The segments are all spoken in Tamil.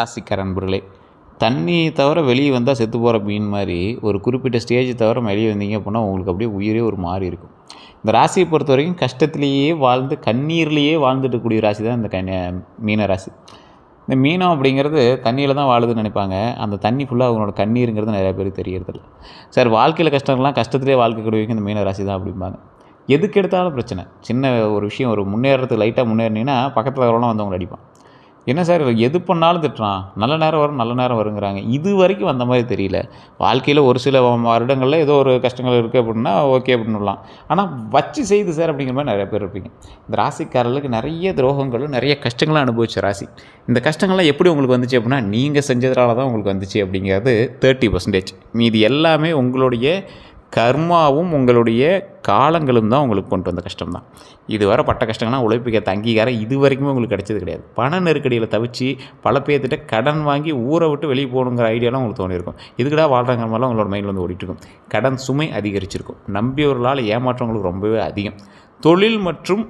ராசிக்கார நண்பர்களே, தண்ணி தவிர வெளியே வந்தால் செத்து போகிற மீன் மாதிரி ஒரு குறிப்பிட்ட ஸ்டேஜ் தவிர வெளியே வந்தீங்க அப்படின்னா உங்களுக்கு அப்படியே உயிரே ஒரு மாறி இருக்கும். இந்த ராசியை பொறுத்த வரைக்கும் கஷ்டத்துலேயே வாழ்ந்து கண்ணீர்லேயே வாழ்ந்துட்டு கூடிய ராசி தான் இந்த மீன ராசி. இந்த மீனம் அப்படிங்கிறது தண்ணியில் தான் வாழுதுன்னு நினைப்பாங்க. அந்த தண்ணி ஃபுல்லாக அவங்களோட கண்ணீருங்கிறது நிறைய பேருக்கு தெரியறதில்ல. சார் வாழ்க்கையில் கஷ்டங்கள்லாம் கஷ்டத்துலேயே வாழ்க்கை கிடைக்கும் இந்த மீன ராசி தான் அப்படிம்பாங்க. எதுக்கு எடுத்தாலும் பிரச்சனை. சின்ன ஒரு விஷயம் ஒரு முன்னேறதுக்கு லைட்டாக முன்னேறினீங்கன்னா பக்கத்தில் வரலாம் வந்து அவங்களை அடிப்பான். என்ன சார் எது பண்ணாலும் திட்டுறான், நல்ல நேரம் வரும் நல்ல நேரம் வருங்கிறாங்க. இது வரைக்கும் வந்த மாதிரி தெரியல. வாழ்க்கையில் ஒரு சில வருடங்களில் ஏதோ ஒரு கஷ்டங்கள் இருக்குது அப்படின்னா ஓகே அப்படின்னுலாம். ஆனால் வச்சு செய்து சார் அப்படிங்கிற மாதிரி நிறைய பேர் இருப்பீங்க. இந்த ராசிக்காரர்களுக்கு நிறைய துரோகங்களும் நிறைய கஷ்டங்களும் அனுபவிச்ச ராசி. இந்த கஷ்டங்கள்லாம் எப்படி உங்களுக்கு வந்துச்சு அப்படின்னா நீங்கள் செஞ்சதுனால தான் உங்களுக்கு வந்துச்சு அப்படிங்கிறது 30%. மீதி எல்லாமே உங்களுடைய கர்மாவும் உங்களுடைய காலங்களும் தான் உங்களுக்கு கொண்டு வந்த கஷ்டம் தான். இதுவரை பட்ட கஷ்டங்கள்லாம் உழைப்புக்கேற்ற அங்கீகாரம் இது வரைக்குமே உங்களுக்கு கிடைச்சது கிடையாது. பண நெருக்கடியில் தவிச்சு பல பேர்த்திட்ட கடன் வாங்கி ஊரை விட்டு வெளியே போகணுங்கிற ஐடியாலாம் உங்களுக்கு தோணியிருக்கும். இதுக்கடா வாழ்கிறாங்கிற மாதிரிலாம் உங்களோட மைண்டில் வந்து ஓடிட்டுருக்கும். கடன் சுமை அதிகரிச்சிருக்கும். நம்பியவர்களால் ஏமாற்றம் உங்களுக்கு ரொம்பவே அதிகம். தொழில் மற்றும்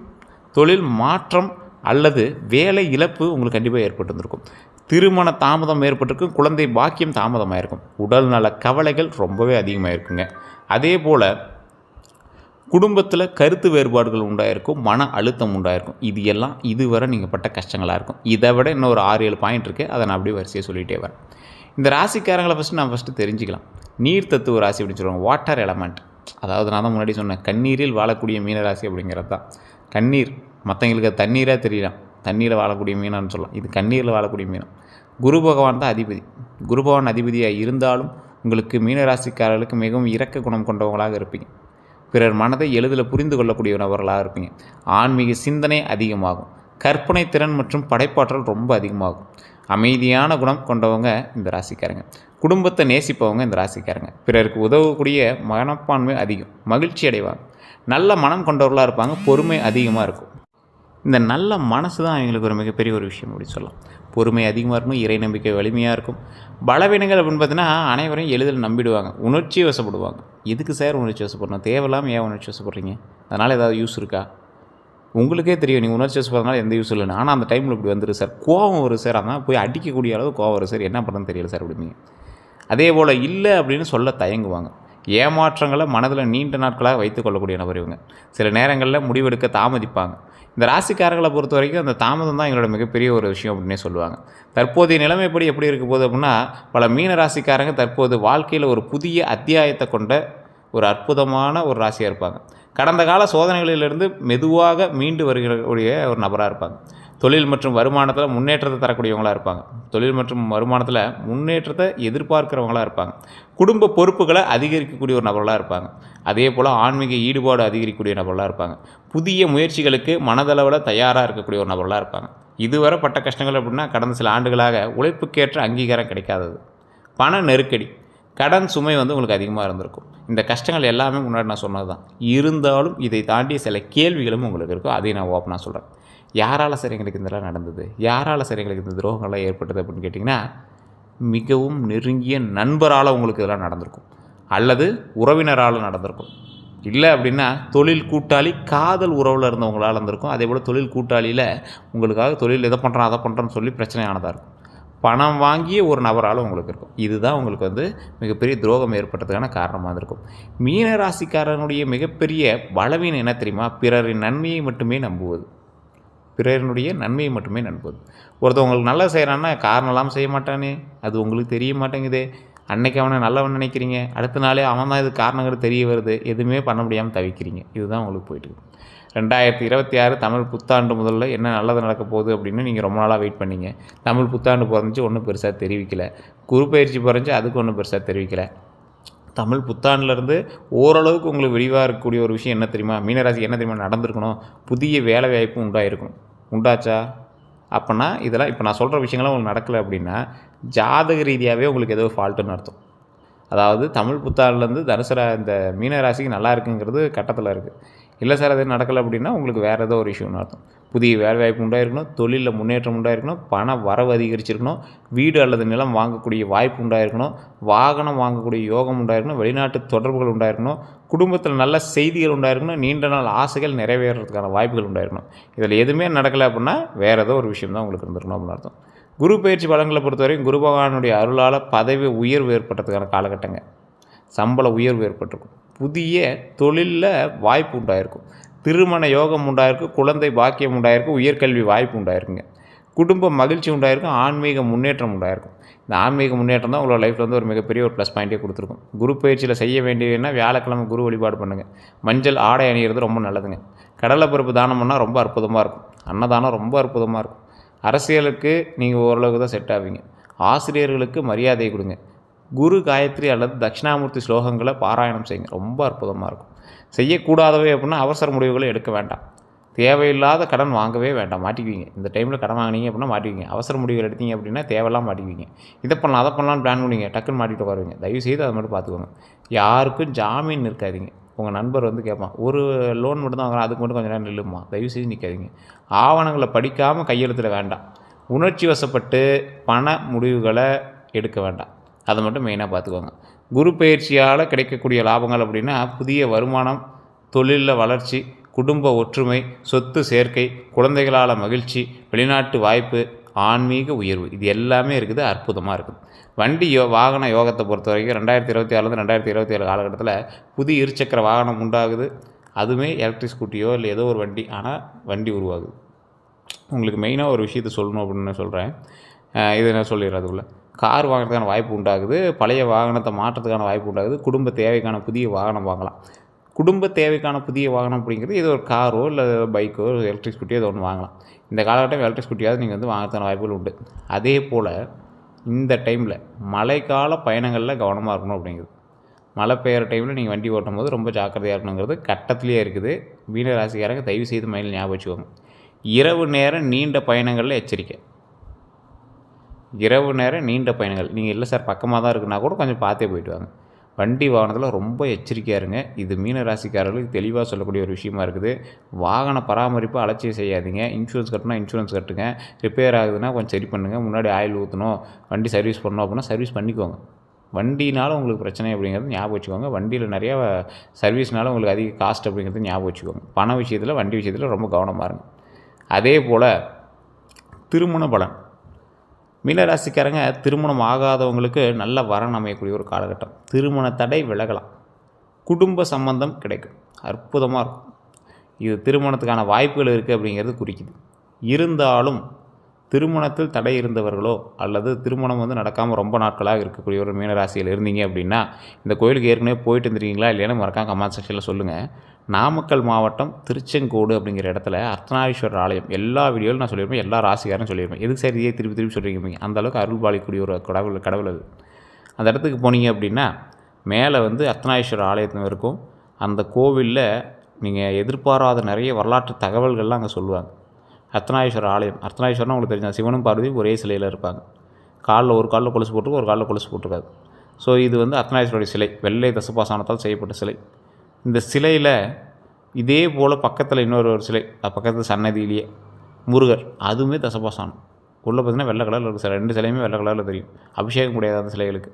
தொழில் மாற்றம் அல்லது வேலை இழப்பு உங்களுக்கு கண்டிப்பாக ஏற்பட்டுருக்கும். திருமண தாமதம் ஏற்பட்டிருக்கும். குழந்தை பாக்கியம் தாமதமாக இருக்கும். உடல் நல கவலைகள் ரொம்பவே அதிகமாக இருக்குங்க. அதே போல் குடும்பத்தில் கருத்து வேறுபாடுகள் உண்டாயிருக்கும். மன அழுத்தம் உண்டாயிருக்கும். இது எல்லாம் இதுவரை நீங்கள் பட்ட கஷ்டங்களாக இருக்கும். இதை விட இன்னும் ஒரு 6-7 பாயிண்ட் இருக்குது. அதை நான் அப்படியே வரிசையாக சொல்லிகிட்டே வரேன். இந்த ராசிக்காரங்களை ஃபஸ்ட்டு தெரிஞ்சுக்கலாம். நீர் தத்துவ ராசி அப்படின்னு சொல்லுவாங்க. Water element. அதாவது நான் தான் முன்னாடி சொன்னேன், கண்ணீரில் வாழக்கூடிய மீன ராசி அப்படிங்கிறது தான். கண்ணீர் மற்றவங்களுக்கு தண்ணீராக தெரியலாம், தண்ணீரில் வாழக்கூடிய மீனான்னு சொல்லலாம். இது கண்ணீரில் வாழக்கூடிய மீனம். குரு பகவான் தான் அதிபதி. குரு பகவான் அதிபதியாக இருந்தாலும் உங்களுக்கு மீனராசிக்காரர்களுக்கு மிகவும் இரக்க குணம் கொண்டவங்களாக இருப்பீங்க. பிறர் மனதை எளிதில் புரிந்து கொள்ளக்கூடிய நபர்களாக இருப்பீங்க. ஆன்மீக சிந்தனை அதிகமாகும். கற்பனை திறன் மற்றும் படைப்பாற்றல் ரொம்ப அதிகமாகும். அமைதியான குணம் கொண்டவங்க இந்த ராசிக்காரங்க. குடும்பத்தை நேசிப்பவங்க இந்த ராசிக்காரங்க. பிறருக்கு உதவக்கூடிய மனப்பான்மை அதிகம். மகிழ்ச்சி அடைவாங்க. நல்ல மனம் கொண்டவர்களாக இருப்பாங்க. பொறுமை அதிகமாக இருக்கும். இந்த நல்ல மனசு தான் அவங்களுக்கு ஒரு மிகப்பெரிய ஒரு விஷயம் அப்படின்னு சொல்லலாம். பொறுமை அதிகமாக இருக்கணும். இறை நம்பிக்கை வலிமையாக இருக்கும். பலவீனங்கள் அப்படின்னு பார்த்தீங்கன்னா அனைவரையும் எளிதில் நம்பிடுவாங்க. உணர்ச்சி வசப்படுவாங்க. எதுக்கு சார் உணர்ச்சி வசப்படணும்? தேவையில்லாமல் ஏன் உணர்ச்சி வசப்படுறீங்க? அதனால் ஏதாவது யூஸ் இருக்கா? உங்களுக்கே தெரியும் நீங்கள் உணர்ச்சி வசப்படுறதுனால எந்த யூஸ் இல்லைன்னு. ஆனால் அந்த டைமில் இப்படி வந்துடும் சார், கோவம் வரும் சார், அதான் போய் அடிக்கக்கூடிய அளவு கோவம் வரும் சார், என்ன பண்ணுறதுன்னு தெரியல சார் அப்படிங்க. அதே போல் இல்லை அப்படின்னு சொல்ல தயங்குவாங்க. ஏமாற்றங்களை மனதில் நீண்ட நாட்களாக வைத்துக்கொள்ளக்கூடிய நபர் இவங்க. சில நேரங்களில் முடிவெடுக்க தாமதிப்பாங்க. இந்த ராசிக்காரர்களை பொறுத்த வரைக்கும் அந்த தாமதம் தான் எங்களோட மிகப்பெரிய ஒரு விஷயம் அப்படின்னே சொல்லுவாங்க. தற்போதைய நிலைமைப்படி எப்படி இருக்க போகுது அப்படின்னா, பல மீன ராசிக்காரங்க தற்போது வாழ்க்கையில் ஒரு புதிய அத்தியாயத்தை கொண்ட ஒரு அற்புதமான ஒரு ராசியாக இருப்பாங்க. கடந்த கால சோதனைகளிலிருந்து மெதுவாக மீண்டு வருகிறக்கூடிய ஒரு நபராக இருப்பாங்க. தொழில் மற்றும் வருமானத்தில் முன்னேற்றத்தை தரக்கூடியவங்களாக இருப்பாங்க. தொழில் மற்றும் வருமானத்தில் முன்னேற்றத்தை எதிர்பார்க்குறவங்களாக இருப்பாங்க. குடும்ப பொறுப்புகளை அதிகரிக்கக்கூடிய ஒரு நபர்களாக இருப்பாங்க. அதே போல் ஆன்மீக ஈடுபாடு அதிகரிக்கக்கூடிய நபர்களாக இருப்பாங்க. புதிய முயற்சிகளுக்கு மனதளவில் தயாராக இருக்கக்கூடிய ஒரு நபர்களாக இருப்பாங்க. இதுவரை பட்ட கஷ்டங்கள் அப்படின்னா கடந்த சில ஆண்டுகளாக உழைப்புக்கேற்ற அங்கீகாரம் கிடைக்காதது, பண நெருக்கடி, கடன் சுமை உங்களுக்கு அதிகமாக இருந்திருக்கும். இந்த கஷ்டங்கள் எல்லாமே முன்னாடி நான் சொன்னது தான். இருந்தாலும் இதை தாண்டிய சில கேள்விகளும் உங்களுக்கு இருக்கும். அதையும் நான் ஓப்பனாக சொல்கிறேன். யாரால் சார் எங்களுக்கு இதெல்லாம் நடந்தது? யாரால் சார் எங்களுக்கு இந்த துரோகங்கள்லாம் ஏற்பட்டது அப்படின்னு கேட்டிங்கன்னா, மிகவும் நெருங்கிய நண்பரால் உங்களுக்கு இதெல்லாம் நடந்திருக்கும். அல்லது உறவினரால் நடந்திருக்கும். இல்லை அப்படின்னா தொழில் கூட்டாளி காதல் உறவில் இருந்தவங்களால் இருந்திருக்கும். அதே போல் தொழில் கூட்டாளியில் உங்களுக்காக தொழில் எதை பண்ணுறான் அதை பண்ணுறேன்னு சொல்லி பிரச்சனையானதாக இருக்கும். பணம் வாங்கிய ஒரு நபரால் உங்களுக்கு இருக்கும். இதுதான் உங்களுக்கு மிகப்பெரிய துரோகம் ஏற்பட்டதுக்கான காரணமாக இருக்கும். மீன ராசிக்காரனுடைய மிகப்பெரிய பலவீனம் என்ன தெரியுமா? பிறரின் நன்மையை மட்டுமே நம்புவது. பிறரினுடைய நன்மையை மட்டுமே நம்புவது. ஒருத்தவங்களுக்கு நல்லா செய்கிறான்னா காரணம் இல்லாமல் செய்ய மாட்டானே, அது உங்களுக்கு தெரிய மாட்டேங்குதே. அன்னைக்கு அவனை நல்லவன் நினைக்கிறீங்க, அடுத்த நாளே அவன் தான் இது காரணங்கள் தெரிய வருது. எதுவுமே பண்ண முடியாமல் தவிக்கிறீங்க. இதுதான் உங்களுக்கு போயிட்டுருக்கு. 2026 தமிழ் புத்தாண்டு முதல்ல என்ன நல்லது நடக்க போகுது அப்படின்னு நீங்கள் ரொம்ப நாளாக வெயிட் பண்ணீங்க. தமிழ் புத்தாண்டு பிறந்துச்சு, ஒன்றும் பெருசாக தெரிவிக்கலை. குரு பயிற்சி பிறந்துச்சு, அதுக்கு ஒன்றும் பெருசாக தெரிவிக்கலை. தமிழ் புத்தாண்டுலேருந்து ஓரளவுக்கு உங்களுக்கு விரிவாக இருக்கக்கூடிய ஒரு விஷயம் என்ன தெரியுமா? மீனராசி என்ன தெரியுமா நடந்திருக்கணும்? புதிய வேலை வாய்ப்பு உண்டாயிருக்கணும். உண்டாச்சா? அப்போனா இதெல்லாம் இப்போ நான் சொல்கிற விஷயங்கள்லாம் உங்களுக்கு நடக்கலை அப்படின்னா ஜாதக ரீதியாகவே உங்களுக்கு ஏதோ ஃபால்ட்டுன்னு அர்த்தம். அதாவது தமிழ் புத்தாண்டுலேருந்து இந்த மீனராசிக்கு நல்லா இருக்குங்கிறது கட்டத்தில் இருக்குது. இல்லை சார் அது நடக்கலை அப்படின்னா உங்களுக்கு வேறு ஏதோ ஒரு இஷ்யூன்னு அர்த்தம். புதிய வேலைவாய்ப்பு உண்டாயிருக்கணும், தொழிலில் முன்னேற்றம் உண்டாயிருக்கணும், பண வரவு அதிகரிச்சிருக்கணும், வீடு அல்லது நிலம் வாங்கக்கூடிய வாய்ப்பு உண்டாயிருக்கணும், வாகனம் வாங்கக்கூடிய யோகம் உண்டாயிருக்கணும், வெளிநாட்டு தொடர்புகள் உண்டாயிருக்கணும், குடும்பத்தில் நல்ல செய்திகள் உண்டாயிருக்கணும், நீண்ட நாள் ஆசைகள் நிறைவேறதுக்கான வாய்ப்புகள் உண்டாயிருக்கணும். இதில் எதுவுமே நடக்கலை அப்படின்னா வேறு ஏதோ ஒரு விஷயம் தான் உங்களுக்கு இருந்திருக்கணும் அப்படின்னு அர்த்தம். குரு பயிற்சி பலன்களை பொறுத்தவரைக்கும் குரு பகவானுடைய அருளால் பதவி உயர்வு ஏற்பட்டதுக்கான காலகட்டங்க. சம்பள உயர்வு ஏற்பட்டிருக்கும். புதிய தொழிலில் வாய்ப்பு உண்டாயிருக்கும். திருமண யோகம் உண்டாயிருக்கும். குழந்தை பாக்கியம் உண்டாயிருக்கும். உயர்கல்வி வாய்ப்பு உண்டாயிருக்குங்க. குடும்ப மகிழ்ச்சி உண்டாயிருக்கும். ஆன்மீக முன்னேற்றம் உண்டாயிருக்கும். இந்த ஆன்மீக முன்னேற்றம் தான் உங்களோட லைஃப்பில் வந்து ஒரு மிகப்பெரிய ஒரு ப்ளஸ் பாயிண்ட்டே கொடுத்துருக்கும். குரு பயிற்சியில் செய்ய வேண்டியதுன்னா வியாழக்கிழமை குரு வழிபாடு பண்ணுங்கள். மஞ்சள் ஆடை அணிகிறது ரொம்ப நல்லதுங்க. கடலை பருப்பு தானம் பண்ணால் ரொம்ப அற்புதமாக இருக்கும். அன்னதானம் ரொம்ப அற்புதமாக இருக்கும். அரசியலுக்கு நீங்கள் ஓரளவுக்கு தான் செட் ஆவீங்க. ஆசிரியர்களுக்கு மரியாதை கொடுங்க. குரு காயத்ரி அல்லது தட்சிணாமூர்த்தி ஸ்லோகங்களை பாராயணம் செய்யுங்க. ரொம்ப அற்புதமாக இருக்கும். செய்யக்கூடாதவை அப்படின்னா அவசர முடிவுகளை எடுக்க வேண்டாம். தேவையில்லாத கடன் வாங்கவே வேண்டாம், மாட்டிக்குவீங்க. இந்த டைமில் கடன் வாங்கினீங்க அப்படின்னா மாட்டிக்குவீங்க. அவசர முடிவுகள் எடுத்தீங்க அப்படின்னா தேவையெல்லாம் மாட்டிக்குவீங்க. இதை பண்ணலாம் அதை பண்ணலான்னு பிளான் பண்ணுவீங்க, டக்குன்னு மாட்டிட்டு வருவீங்க. தயவுசெய்து அதை மட்டும் பார்த்துக்கோங்க. யாருக்கும் ஜாமீன் இருக்காதீங்க. உங்கள் நண்பர் வந்து கேட்பான், ஒரு லோன் மட்டும் தான் வாங்குறேன், அதுக்கு மட்டும் கொஞ்சம் நேரம் நில்லுமா, தயவுசெய்து நிற்காதீங்க. ஆவணங்களை படிக்காமல் கையெழுத்தில் வேண்டாம். உணர்ச்சி வசப்பட்டு பண முடிவுகளை எடுக்க வேண்டாம். அதை மட்டும் மெயினாக பார்த்துக்கோங்க. குரு பயிற்சியால் கிடைக்கக்கூடிய லாபங்கள் அப்படின்னா புதிய வருமானம், தொழிலில் வளர்ச்சி, குடும்ப ஒற்றுமை, சொத்து சேர்க்கை, குழந்தைகளால் மகிழ்ச்சி, வெளிநாட்டு வாய்ப்பு, ஆன்மீக உயர்வு, இது எல்லாமே இருக்குது. அற்புதமாக இருக்குது. வண்டி வாகன யோகத்தை பொறுத்த வரைக்கும் 2026 2027 காலகட்டத்தில் புதிய இருசக்கர வாகனம் உண்டாகுது. அதுவுமே எலக்ட்ரிக் ஸ்கூட்டியோ இல்லை ஏதோ ஒரு வண்டி, ஆனால் வண்டி உருவாகுது. உங்களுக்கு மெயினாக ஒரு விஷயத்தை சொல்லணும் அப்படின்னு சொல்கிறேன். இதை நான் சொல்லிடுறேன். அதுக்குள்ளே கார் வாங்குறதுக்கான வாய்ப்பு உண்டாகுது. பழைய வாகனத்தை மாற்றத்துக்கான வாய்ப்பு உண்டாகுது. குடும்ப தேவைக்கான புதிய வாகனம் வாங்கலாம். குடும்ப தேவைக்கான புதிய வாகனம் அப்படிங்கிறது இது ஒரு காரோ இல்லை பைக்கோ எலக்ட்ரிக் ஸ்கூட்டியோ ஏதோ ஒன்று வாங்கலாம். இந்த காலகட்டம் எலக்ட்ரிக் ஸ்கூட்டியாவது நீங்கள் வந்து வாங்கறதுக்கான வாய்ப்புகள் உண்டு. அதே போல் இந்த டைமில் மழைக்கால பயணங்களில் கவனமாக இருக்கணும் அப்படிங்கிறது. மழை பெய்கிற டைமில் நீங்கள் வண்டி ஓட்டும் போது ரொம்ப ஜாக்கிரதையாக இருக்கணுங்கிறது கட்டத்திலே இருக்குது. மீன ராசிக்காரங்க தயவு செய்து மைண்டில் ஞாபகம் வச்சுக்கோங்க. இரவு நேரம் நீண்ட பயணங்களில் எச்சரிக்கை. இரவு நேரம் நீண்ட பயணங்கள் நீங்கள் இல்லை சார் பக்கமாக தான் இருக்குன்னா கூட கொஞ்சம் பார்த்தே போயிட்டு வாங்க. வண்டி வாகனத்தில் ரொம்ப எச்சரிக்கையாக இருங்க. இது மீன ராசிக்காரர்களுக்கு தெளிவாக சொல்லக்கூடிய ஒரு விஷயமா இருக்குது. வாகன பராமரிப்பு அலட்சியம் செய்யாதீங்க. இன்சூரன்ஸ் கட்டணும், இன்சூரன்ஸ் கட்டுங்க. ரிப்பேர் ஆகுதுன்னா கொஞ்சம் சரி பண்ணுங்கள். முன்னாடி ஆயில் ஊற்றணும், வண்டி சர்வீஸ் பண்ணணும் அப்படின்னா சர்வீஸ் பண்ணிக்கோங்க. வண்டினாலும் உங்களுக்கு பிரச்சனை அப்படிங்கிறது ஞாபகம் வச்சுக்கோங்க. வண்டியில் நிறையா சர்வீஸ்னால உங்களுக்கு அதிக காஸ்ட் அப்படிங்கிறது ஞாபகம் வச்சுக்கோங்க. பண விஷயத்தில் வண்டி விஷயத்தில் ரொம்ப கவனமாக இருங்க. அதே போல் திருமண பலன். மீனராசிக்காரங்க திருமணம் ஆகாதவங்களுக்கு நல்ல வரன் அமையக்கூடிய ஒரு காலகட்டம். திருமண தடை விலகலாம். குடும்ப சம்பந்தம் கிடைக்கும். அற்புதமாக இருக்கும். இது திருமணத்துக்கான வாய்ப்புகள் இருக்குது அப்படிங்கிறது குறிக்குது. இருந்தாலும் திருமணத்தில் தடை இருந்தவர்களோ அல்லது திருமணம் வந்து நடக்காமல் ரொம்ப நாட்களாக இருக்கக்கூடிய ஒரு மீனராசியில் இருந்தீங்க அப்படின்னா இந்த கோயிலுக்கு ஏற்கனவே போயிட்டு இருந்துருக்கீங்களா இல்லைன்னா மறக்காம கமெண்ட் செக்ஷனில் சொல்லுங்கள். நாமக்கல் மாவட்டம் திருச்செங்கோடு அப்படிங்கிற இடத்துல அர்த்தநாரீஸ்வரர் ஆலயம் எல்லா வீடியோவில் நான் சொல்லியிருப்பேன், எல்லா ராசிக்காரும் சொல்லியிருப்பேன். எதுக்கு சார் இதே திருப்பி திருப்பி சொல்கிறீங்க? அந்தளவுக்கு அருள் பாலிக்கூடிய ஒரு கடவுள் அது. அந்த இடத்துக்கு போனீங்க அப்படின்னா மேலே வந்து அர்த்தநாரீஸ்வரர் ஆலயத்தில் இருக்கும். அந்த கோவிலில் நீங்கள் எதிர்பாராத நிறைய வரலாற்று தகவல்கள்லாம் அங்கே சொல்லுவாங்க. அர்த்தநாரீஸ்வரர் ஆலயம். அர்த்தநாரீஸ்வரர்னா உங்களுக்கு தெரிஞ்ச சிவனும் பார்வதியும் ஒரே சிலையில் இருப்பாங்க. ஒரு காலில் கொலுசு போட்டிருக்கு, ஒரு காலில் கொலுசு போட்டிருக்காது. ஸோ இது வந்து அர்த்தநாரீஸ்வரருடைய சிலை. வெள்ளை தசபாசானத்தால் செய்யப்பட்ட சிலை. இந்த சிலையில் இதே போல் பக்கத்தில் இன்னொரு சிலை, பக்கத்தில் சன்னதியிலேயே முருகர், அதுவுமே தசபாசானம். உள்ளே பார்த்திங்கன்னா வெள்ளை கலரில் இருக்குது சார். 2 சிலையுமே வெள்ளை கலரில் தெரியும். அபிஷேகம் முடியாது அந்த சிலைகளுக்கு.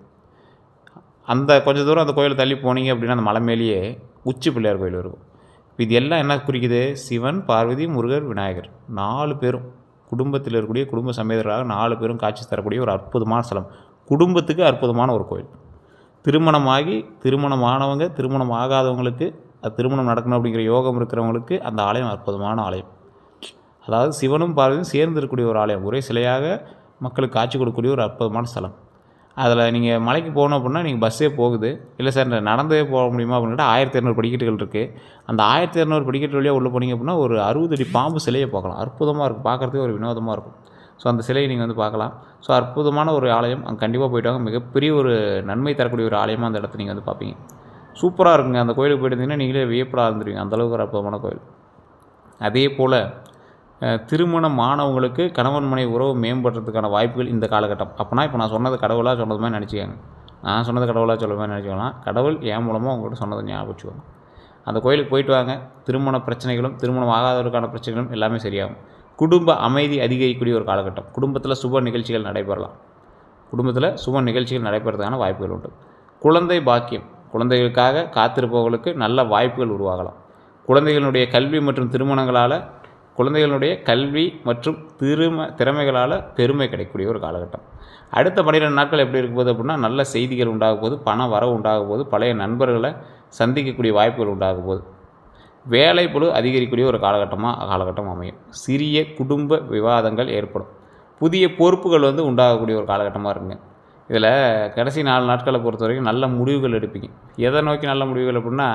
அந்த கொஞ்சம் தூரம் அந்த கோயிலை தள்ளி போனீங்க அப்படின்னா அந்த மலை மேலேயே உச்சி பிள்ளையார் கோயில் இருக்கும். இது எல்லாம் என்ன குறிக்குது? சிவன், பார்வதி, முருகர், விநாயகர் 4 பேரும் குடும்பத்தில் இருக்கக்கூடிய குடும்ப சமேதர்களாக 4 பேரும் காட்சி தரக்கூடிய ஒரு அற்புதமான ஸ்தலம். குடும்பத்துக்கு அற்புதமான ஒரு கோயில். திருமணமாகி திருமணமானவங்க திருமணம் ஆகாதவங்களுக்கு அது திருமணம் நடக்கணும் அப்படிங்கிற யோகம் இருக்கிறவங்களுக்கு அந்த ஆலயம் அற்புதமான ஆலயம். அதாவது சிவனும் பார்வதியும் சேர்ந்து இருக்கக்கூடிய ஒரு ஆலயம். ஒரே சிலையாக மக்களுக்கு காட்சி கொடுக்கக்கூடிய ஒரு அற்புதமான ஸ்தலம். அதில் நீங்கள் மலைக்கு போகணும் அப்படின்னா நீங்கள் பஸ்ஸே போகுது. இல்லை சார் நடந்தே போக முடியுமா அப்படின்னா 1200 படிக்கட்டுகள் இருக்குது. அந்த 1200 படிக்கட்டு வழியாக உள்ளே போனீங்க அப்படின்னா ஒரு 60 அடி பாம்பு சிலையை பார்க்கலாம். அற்புதமாக இருக்கும். பார்க்குறதுக்கு ஒரு வினோதமாக இருக்கும். ஸோ அந்த சிலையை நீங்கள் வந்து பார்க்கலாம். ஸோ அற்புதமான ஒரு ஆலயம். அங்கே கண்டிப்பாக போய்ட்டு வாங்க. மிகப்பெரிய ஒரு நன்மை தரக்கூடிய ஒரு ஆலயமாக அந்த இடத்த நீங்கள் வந்து பார்ப்பீங்க. சூப்பராக இருக்குங்க. அந்த கோயிலுக்கு போய்ட்டு இருந்தீங்கன்னா நீங்களே வியப்படாக இருந்துருவீங்க. அந்தளவுக்கு ஒரு அற்புதமான கோயில். அதே போல் திருமணமானவங்களுக்கு கணவன் மனைவி உறவு மேம்படுறதுக்கான வாய்ப்புகள் இந்த காலகட்டம். அப்போனா இப்போ நான் சொன்னது கடவுளாக சொன்னது மாதிரி நினச்சிக்கோங்க. நான் சொன்னது கடவுளாக சொல்ல மாதிரி நினச்சிக்கலாம். கடவுள் என் மூலமாக உங்கள்கிட்ட சொன்னதை ஞாபகம் வச்சுக்கோங்க. அந்த கோயிலுக்கு போயிட்டு வாங்க. திருமண பிரச்சனைகளும் திருமணம் ஆகாதவருக்கான பிரச்சனைகளும் எல்லாமே சரியாகும். குடும்ப அமைதி அதிகரிக்கக்கூடிய ஒரு காலகட்டம். குடும்பத்தில் சுப நிகழ்ச்சிகள் நடைபெறலாம். குடும்பத்தில் சுப நிகழ்ச்சிகள் நடைபெறதுக்கான வாய்ப்புகள் உண்டு. குழந்தை பாக்கியம். குழந்தைகளுக்காக காத்திருப்பவர்களுக்கு நல்ல வாய்ப்புகள் உருவாகலாம். குழந்தைகளுடைய கல்வி மற்றும் திருமணங்களால் குழந்தைகளுடைய கல்வி மற்றும் திறமைகளால் பெருமை கிடைக்கக்கூடிய ஒரு காலகட்டம். அடுத்த 12 நாட்கள் எப்படி இருக்கும்போது அப்படின்னா, நல்ல செய்திகள் உண்டாகும் போது, பண வரவு உண்டாகும் போது, பழைய நண்பர்களை சந்திக்கக்கூடிய வாய்ப்புகள் உண்டாகும் போது, வேலைப்பளு அதிகரிக்கக்கூடிய ஒரு காலகட்டம் அமையும். சிறிய குடும்ப விவாதங்கள் ஏற்படும். புதிய பொறுப்புகள் உண்டாகக்கூடிய ஒரு காலகட்டமாக இருக்குங்க. இதில் கடைசி 4 நாட்களை பொறுத்த வரைக்கும் நல்ல முடிவுகள் எடுப்பீங்க. எதை நோக்கி நல்ல முடிவுகள் அப்படின்னா,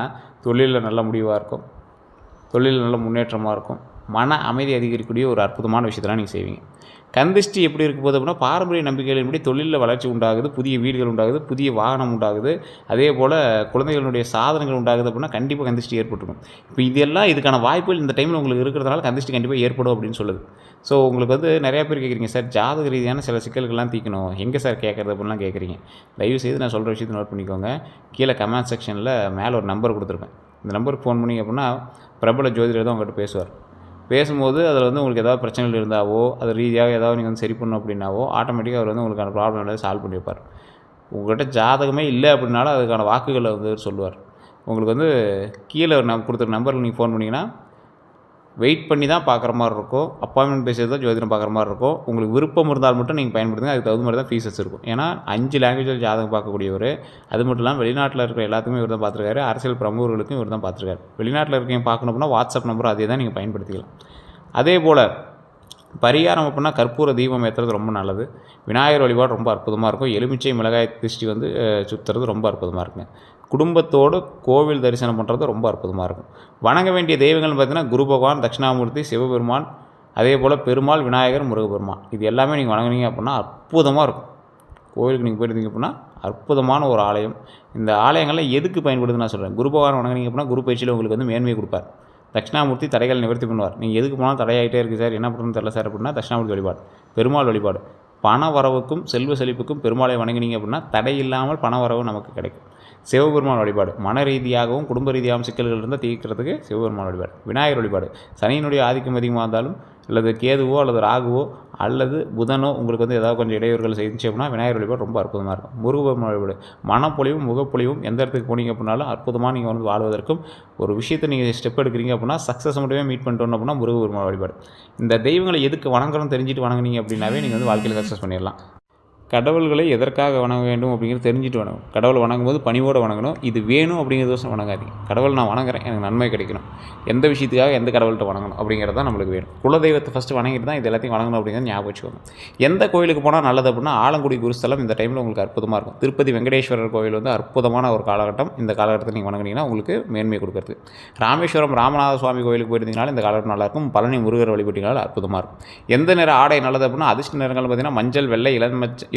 தொழிலில் நல்ல முடிவாக இருக்கும், தொழிலில் நல்ல முன்னேற்றமாக இருக்கும், மன அமைதி அதிகரிக்கக்கூடிய ஒரு அற்புதமான விஷயத்தெல்லாம் நீங்கள் செய்வீங்க. கந்திஷ்டி எப்படி இருக்க போது அப்படின்னா, பாரம்பரிய நம்பிக்கைகளின்படி தொழிலில் வளர்ச்சி உண்டாகுது, புதிய வீடுகள் உண்டாகுது, புதிய வாகனம் உண்டாகுது, அதே போல் குழந்தைகளுடைய சாதனைகள் உண்டாகுது அப்படின்னா கண்டிப்பாக கந்திஷ்டி ஏற்பட்டுருக்கும். இப்போ இதெல்லாம் இதுக்கான வாய்ப்புகள் இந்த டைமில் உங்களுக்கு இருக்கிறதுனால கந்திஷ்டி கண்டிப்பாக ஏற்படும் அப்படின்னு சொல்லுது. ஸோ உங்களுக்கு நிறைய பேர் கேட்குறீங்க, சார் ஜாதக ரீதியான சில சிக்கல்கள்லாம் தீர்க்கணும், எங்கே சார் கேட்குறது அப்படின்லாம் கேட்குறீங்க. தயவுசெய்து நான் சொல்கிற விஷயத்தை நோட் பண்ணிக்கோங்க. கீழே கமெண்ட் செக்ஷனில் மேலே ஒரு நம்பர் கொடுத்துருப்பேன். இந்த நம்பருக்கு ஃபோன் பண்ணிங்க அப்படின்னா பிரபல ஜோதிடர் தான் உங்கள்கிட்ட பேசுவார். பேசும்போது அதில் உங்களுக்கு ஏதாவது பிரச்சனைகள் இருந்தாவோ, அது ரீதியாக ஏதாவது நீங்கள் சரி பண்ணணும் அப்படின்னாவோ, ஆட்டோமேட்டிக்காக அவர் உங்களுக்கான ப்ராப்ளம் ஏதாவது சால்வ் பண்ணி வைப்பார். உங்கள்கிட்ட ஜாதகமே இல்லை அப்படின்னாலும் அதுக்கான வாக்குகளை சொல்லுவார். உங்களுக்கு கீழே நான் கொடுத்துருக்க நம்பரில் நீங்கள் ஃபோன் பண்ணிங்கன்னா வெயிட் பண்ணி தான் பார்க்குற மாதிரி இருக்கும். அப்பாயின்மெண்ட் பேசி தான் ஜோதிடம் பார்க்குற மாதிரி இருக்கும். உங்களுக்கு விருப்பம் இருந்தால் மட்டும் நீங்கள் பயன்படுத்துங்க. அதுக்கு தகுந்த மாதிரி தான் ஃபீஸஸ் இருக்கும். ஏன்னா 5 லாங்குவேஜில் ஜாதகம் பார்க்கக்கூடியவர். அது மட்டும் இல்லாமல் வெளிநாட்டில் இருக்கிற எல்லாத்துக்குமே இவர் தான் பார்த்துருக்காரு. அரசியல் பிரமுகர்களுக்கும் இவர் தான் பார்த்துருக்காரு. வெளிநாட்டில் இருக்கீங்க பார்க்கணும் அப்படின்னா வாட்ஸ்அப் நம்பரும் அதே தான் நீங்கள் பயன்படுத்திக்கலாம். அதே போல் பரிகாரம் அப்படின்னா கற்பூர தீபம் ஏற்றுறது ரொம்ப நல்லது. விநாயகர் வழிபாடு ரொம்ப அற்புதமாக இருக்கும். எலுமிச்சை மிளகாய் திருஷ்டி சுற்றுறது ரொம்ப அற்புதமாக இருக்குங்க. குடும்பத்தோடு கோவில் தரிசனம் பண்ணுறது ரொம்ப அற்புதமாக இருக்கும். வணங்க வேண்டிய தெய்வங்கள்னு பார்த்தீங்கன்னா குரு பகவான், தட்சிணாமூர்த்தி, சிவபெருமான், அதே போல் பெருமாள், விநாயகர், முருகப்பெருமான், இது எல்லாமே நீங்கள் வணங்குனீங்க அப்படின்னா அற்புதமாக இருக்கும். கோவிலுக்கு நீங்கள் போயிருந்தீங்க அப்படின்னா அற்புதமான ஒரு ஆலயம். இந்த ஆலயங்களில் எதுக்கு பயன்படுதுன்னு நான் சொல்கிறேன். குரு பகவான் வணங்குனீங்க அப்படின்னா குரு பயிற்சியில் உங்களுக்கு மேன்மையை கொடுப்பார். தட்சிணாமூர்த்தி தடைகள் நிவர்த்தி பண்ணுவார். நீங்கள் எதுக்கு போனாலும் தடையாகிட்டே இருக்குது சார், என்ன பண்ணுறதுன்னு தெரியல சார் அப்படின்னா தட்சிணாமூர்த்தி வழிபாடு, பெருமாள் வழிபாடு. பண வரவுக்கும் செல்வ செழிப்புக்கும் பெருமாளை வணங்கினீங்க அப்படின்னா தடை இல்லாமல் பண வரவு நமக்கு கிடைக்கும். சிவபெருமான் வழிபாடு, மன ரீதியாகவும் குடும்ப ரீதியாகவும் சிக்கல்கள் இருந்தால் தீர்க்கிறதுக்கு சிவபெருமான் வழிபாடு. விநாயகர் வழிபாடு, சனியினுடைய ஆதிக்கம் அதிகமாக இருந்தாலும் அல்லது கேதுவோ அல்லது ராகுவோ அல்லது புதனோ உங்களுக்கு ஏதாவது கொஞ்சம் இடையூறுகள் செஞ்சு அப்படின்னா விநாயகர் வழிபாடு ரொம்ப அற்புதமாக இருக்கும். முருகப்பெருமான் வழிபாடு, மனப்பொழிவும் முகப்பொழிவும் எந்த இடத்துக்கு போனீங்க அப்படின்னாலும் அற்புதமாக நீங்கள் வாழ்வதற்கும் ஒரு விஷயத்தை நீங்கள் ஸ்டெப் எடுக்கிறீங்க அப்படின்னா சக்ஸஸ் மட்டுமே மீட் பண்ணிட்டோம் அப்படின்னா முருகப்பெருமான் வழிபாடு. இந்த தெய்வங்களை எதுக்கு வணங்குறோம் தெரிஞ்சுட்டு வணங்குனீங்க அப்படின்னாவே நீங்கள் வாழ்க்கையில் சக்ஸஸ் பண்ணிடலாம். கடவுள்களை எதற்காக வணங்க வேண்டும் அப்படிங்கிறது தெரிஞ்சுட்டு வணங்கணும். கடவுளை வணங்கும்போது பணிவோடு வணங்கணும். இது வேணும் அப்படிங்கிறதோசம் வணங்காதீங்க. கடவுள் நான் வணங்குறேன், எனக்கு நன்மை கிடைக்கணும், எந்த விஷயத்துக்காக எந்த கடவுள்கிட்ட வணங்கணும் அப்படிங்கிறது தான் நம்மளுக்கு வேணும். குலதெய்வத்தை ஃபஸ்ட்டு வணங்கிட்டு தான் இது எல்லாத்தையும் வணங்கணும் அப்படிங்கிறது ஞாபகம் வச்சுக்கோங்க. எந்த கோயிலுக்கு போனால் நல்லது அப்படின்னா ஆலங்குடி குருஸ்தலம் இந்த டைமில் உங்களுக்கு அற்புதமாக இருக்கும். திருப்பதி வெங்கடேஸ்வரர் கோவில் அற்புதமான ஒரு காலகட்டம். இந்த காலகட்டத்தில் நீங்கள் வணங்குனீங்கன்னா உங்களுக்கு மேன்மை கொடுக்குறது. ராமேஸ்வரம் ராமநாத சுவாமி கோயிலுக்கு போயிருந்தீங்கனாலும் இந்த காலகட்டம் நல்லாயிருக்கும். பழனி முருகர் வழிபட்டீங்கனாலும் அற்புதமாக இருக்கும். எந்த நிற ஆடை நல்லது அப்படின்னா அதிர்ஷ்ட நிறங்கள் பார்த்திங்கன்னா மஞ்சள், வெள்ளை,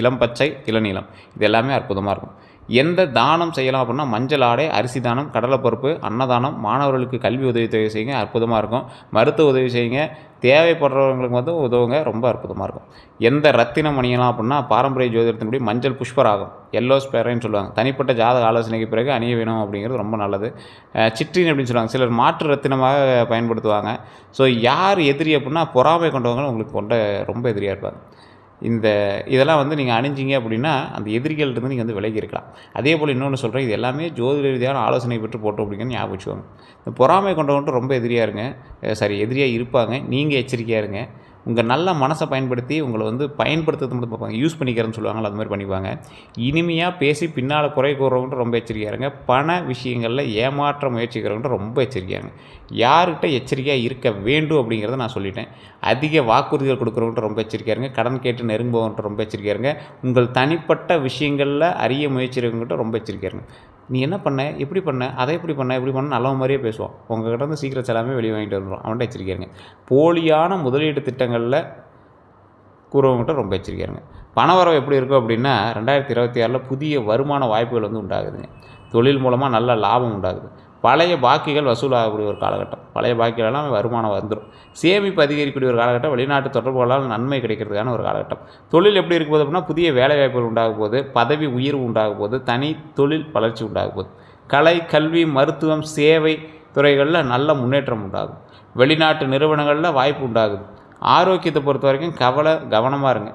இளம் பச்சை, இளநீலம், இது எல்லாமே அற்புதமாக இருக்கும். எந்த தானம் செய்யலாம் அப்படின்னா மஞ்சள் ஆடை, அரிசி தானம், கடலைப்பருப்பு, அன்னதானம், மாணவர்களுக்கு கல்வி உதவி செய்யுங்க, அற்புதமாக இருக்கும். மருத்துவ உதவி செய்யுங்க, தேவைப்படுறவங்களுக்கு உதவுங்க, ரொம்ப அற்புதமாக இருக்கும். எந்த ரத்தினம் அணியலாம் அப்படின்னா பாரம்பரிய ஜோதிடத்தின்படி மஞ்சள் புஷ்பராகம், எல்லோ ஸ்பேரைன்னு சொல்லுவாங்க. தனிப்பட்ட ஜாதக ஆலோசனைக்கு பிறகு அணிய வேணும் அப்படிங்கிறது ரொம்ப நல்லது. சிற்றின் அப்படின்னு சொல்லுவாங்க, சிலர் மாற்று ரத்தினமாக பயன்படுத்துவாங்க. ஸோ யார் எதிரி அப்படின்னா பொறாமை கொண்டவங்களும் உங்களுக்கு ரொம்ப எதிரியாக இருப்பாங்க. இதெல்லாம் நீங்கள் அணிஞ்சிங்க அப்படின்னா அந்த எதிரிகள்கிட்ட நீங்கள் விலகி இருக்கலாம். அதே போல் இன்னொன்று சொல்கிறேன், இது எல்லாமே ஜோதிட ரீதியான ஆலோசனை பெற்று போட்டோம் அப்படிங்கிறது ஞாபகம் வச்சுக்கோங்க. இந்த பொறாமை கொண்டவன்ட்டு ரொம்ப எதிரியாக இருங்க, எதிரியாக இருப்பாங்க. நீங்கள் எச்சரிக்கையாக இருங்க. உங்கள் நல்ல மனசை பயன்படுத்தி உங்களை பயன்படுத்துறது மட்டும் பார்ப்பாங்க. யூஸ் பண்ணிக்கிறேன்னு சொல்லுவாங்களா, அது மாதிரி பண்ணிப்பாங்க. இனிமையாக பேசி பின்னால் குறை கூறுறவங்கள்ட்ட ரொம்ப எச்சரிக்கையாக இருங்க. பண விஷயங்களில் ஏமாற்ற முயற்சிக்கிறவங்கள்ட்ட ரொம்ப எச்சரிக்கையாக இருங்க. யார்கிட்ட எச்சரிக்கையாக இருக்க வேண்டும் அப்படிங்கிறத நான் சொல்லிட்டேன். அதிக வாக்குறுதிகள் கொடுக்குறவங்கள்ட்ட ரொம்ப எச்சரிக்கையாக இருங்க. கடன் கேட்டு நெருங்குபவன்கிட்ட ரொம்ப எச்சரிக்கையாக இருங்க. உங்கள் தனிப்பட்ட விஷயங்களில் அறிய முயற்சிக்கிறவங்ககிட்ட ரொம்ப எச்சரிக்கையாக இருங்க. நீ என்ன பண்ண, எப்படி பண்ண, அதை எப்படி பண்ண நல்ல மாதிரியே பேசுவான். உங்கள்கிட்ட சீக்கிரட்ஸ் எல்லாமே வெளியே வாங்கிட்டு வந்துடும். அவன்கிட்ட எச்சரிக்கையாருங்க. போலியான முதலீட்டு திட்டங்களில் கூறவங்ககிட்ட ரொம்ப எச்சரிக்கையாருங்க. பணவரவு எப்படி இருக்கும் அப்படின்னா 2026 புதிய வருமான வாய்ப்புகள் உண்டாகுதுங்க. தொழில் மூலமாக நல்ல லாபம் உண்டாகுது. பழைய பாக்கிகள் வசூலாகக்கூடிய ஒரு காலகட்டம். பழைய பாக்கிகளெல்லாம் வருமானம் வந்துடும். சேமிப்பு அதிகரிக்கக்கூடிய ஒரு காலகட்டம். வெளிநாட்டு தொடர்புகளால் நன்மை கிடைக்கிறதுக்கான ஒரு காலகட்டம். தொழில் எப்படி இருக்கும் போது அப்படின்னா புதிய வேலைவாய்ப்புகள் உண்டாகும் போது, பதவி உயர்வு உண்டாகும் போது, தனி தொழில் வளர்ச்சி உண்டாகும் போது, கலை, கல்வி, மருத்துவம், சேவை துறைகளில் நல்ல முன்னேற்றம் உண்டாகும். வெளிநாட்டு நிறுவனங்களில் வாய்ப்பு உண்டாகுது. ஆரோக்கியத்தை பொறுத்த வரைக்கும் கவனமாக இருங்க.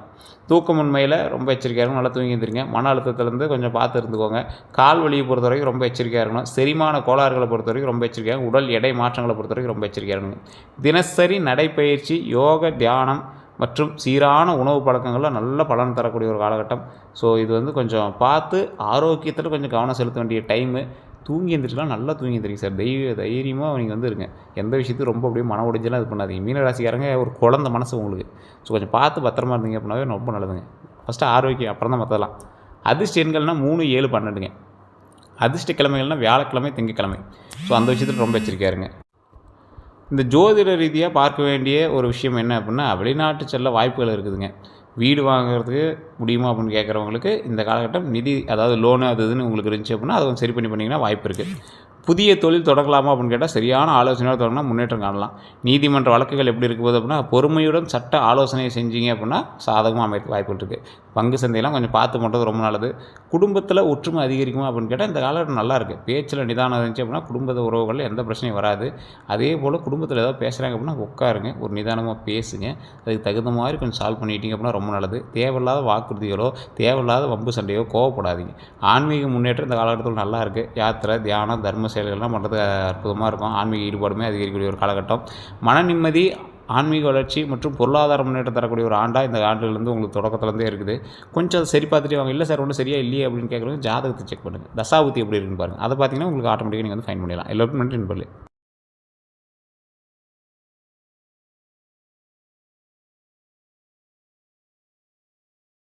தூக்கமின்மையில் ரொம்ப எச்சரிக்கையாக இருக்கணும். நல்லா தூங்கி எழுந்திரிங்க. மன அழுத்தத்துலேருந்து கொஞ்சம் பார்த்து இருந்துக்கோங்க. கால் வலியை பொறுத்த வரைக்கும் ரொம்ப எச்சரிக்கையாக இருக்கணும். செரிமான கோளாறுகளை பொறுத்த வரைக்கும் ரொம்ப எச்சரிக்கையாக, உடல் எடை மாற்றங்களை பொறுத்த வரைக்கும் ரொம்ப எச்சரிக்கையாக இருக்கணும். தினசரி நடைப்பயிற்சி, யோக, தியானம் மற்றும் சீரான உணவு பழக்கங்களில் நல்ல பலன் தரக்கூடிய ஒரு காலகட்டம். ஸோ இது வந்து கொஞ்சம் பார்த்து ஆரோக்கியத்தில் கொஞ்சம் கவனம் செலுத்த வேண்டிய டைமு. தூங்கி எழுந்திரிக்கலாம், நல்லா தூங்கி எழுந்திரிங்க சார். தைரியமாக நீங்கள் வந்து இருங்க. எந்த விஷயத்தையும் ரொம்ப அப்படியே மன உடைஞ்செல்லாம் இது பண்ணாதீங்க. மீனராசிக்காரங்க ஒரு குழந்த மனசு உங்களுக்கு. ஸோ கொஞ்சம் பார்த்து பத்திரமா இருந்தீங்க அப்படின்னாவே ரொம்ப நல்லதுங்க. ஃபஸ்ட்டு ஆரோக்கியம், அப்புறம் தான் மற்றதெல்லாம். அதிர்ஷ்ட எண்கள்னால் 3, 7, 12ங்க. அதிர்ஷ்ட கிழமைகள்னால் வியாழக்கிழமை, திங்கக்கிழமை. ஸோ அந்த விஷயத்தில் ரொம்ப எச்சரிக்கையாக இருங்க. இந்த ஜோதிட ரீதியாக பார்க்க வேண்டிய ஒரு விஷயம் என்ன அப்படின்னா, வெளிநாட்டு செல்ல வாய்ப்புகள் இருக்குதுங்க. வீடு வாங்குறதுக்கு முடியுமா அப்படின்னு கேட்குறவங்களுக்கு இந்த காலகட்டம் நிதி, அதாவது லோனு அது இதுன்னு உங்களுக்கு இருந்துச்சு அப்படின்னா அதை கொஞ்சம் சரி பண்ணிங்கன்னா வாய்ப்பு இருக்குது. புதிய தொழில் தொடங்கலாமா அப்படின்னு கேட்டால் சரியான ஆலோசனையோடு தொடங்கினா முன்னேற்றம் காணலாம். நீதிமன்ற வழக்குகள் எப்படி இருக்கும்போது அப்படின்னா பொறுமையுடன் சட்ட ஆலோசனை செஞ்சீங்க அப்படின்னா சாதகமாக அமைக்க வாய்ப்புகள் இருக்குது. பங்கு சந்தையெல்லாம் கொஞ்சம் பார்த்து பண்ணுறது ரொம்ப நல்லது. குடும்பத்தில் ஒற்றுமை அதிகரிக்குமா அப்படின்னு கேட்டால் இந்த காலகட்டம் நல்லா இருக்குது. பேச்சில் நிதானம் இருந்துச்சு அப்படின்னா குடும்ப உறவுகளில் எந்த பிரச்சனையும் வராது. அதே போல் குடும்பத்தில் ஏதாவது பேசுகிறாங்க அப்படின்னா உட்காருங்க, ஒரு நிதானமாக பேசுங்க. அதுக்கு தகுந்த மாதிரி கொஞ்சம் சால்வ் பண்ணிட்டீங்க அப்படின்னா ரொம்ப நல்லது. தேவையில்லாத வாக்குறுதிகளோ தேவையில்லாத வம்பு சண்டையோ கோவப்படாதீங்க. ஆன்மீக முன்னேற்றம் இந்த காலகட்டத்தில் நல்லா இருக்குது. யாத்திரை, தியானம், தர்ம செயல்கள்லாம் பண்ணுறது அற்புதமாக இருக்கும். ஆன்மீக ஈடுபாடுமே அதிகரிக்கக்கூடிய ஒரு காலகட்டம். மன நிம்மதி, ஆன்மீக வளர்ச்சி மற்றும் பொருளாதார முன்னேற்றம் தரக்கூடிய ஒரு ஆண்டாக இந்த ஆண்டுலேருந்து உங்களுக்கு தொடக்கத்துலேருந்தே இருக்குது. கொஞ்சம் அதை சரி பார்த்துட்டு வாங்க. இல்லை சார் ஒன்றும் சரியாக இல்லையே அப்படின்னு கேட்குறவங்க ஜாதகத்தை செக் பண்ணுங்கள். தசாபுத்தி எப்படி இருக்குன்னு பாருங்கள். அதை பார்த்தீங்கன்னா உங்களுக்கு ஆட்டோமேட்டிக்காக நீங்கள் வந்து ஃபைன் பண்ணிடலாம். எல்லாருக்கும் நன்றி நண்பர்களே.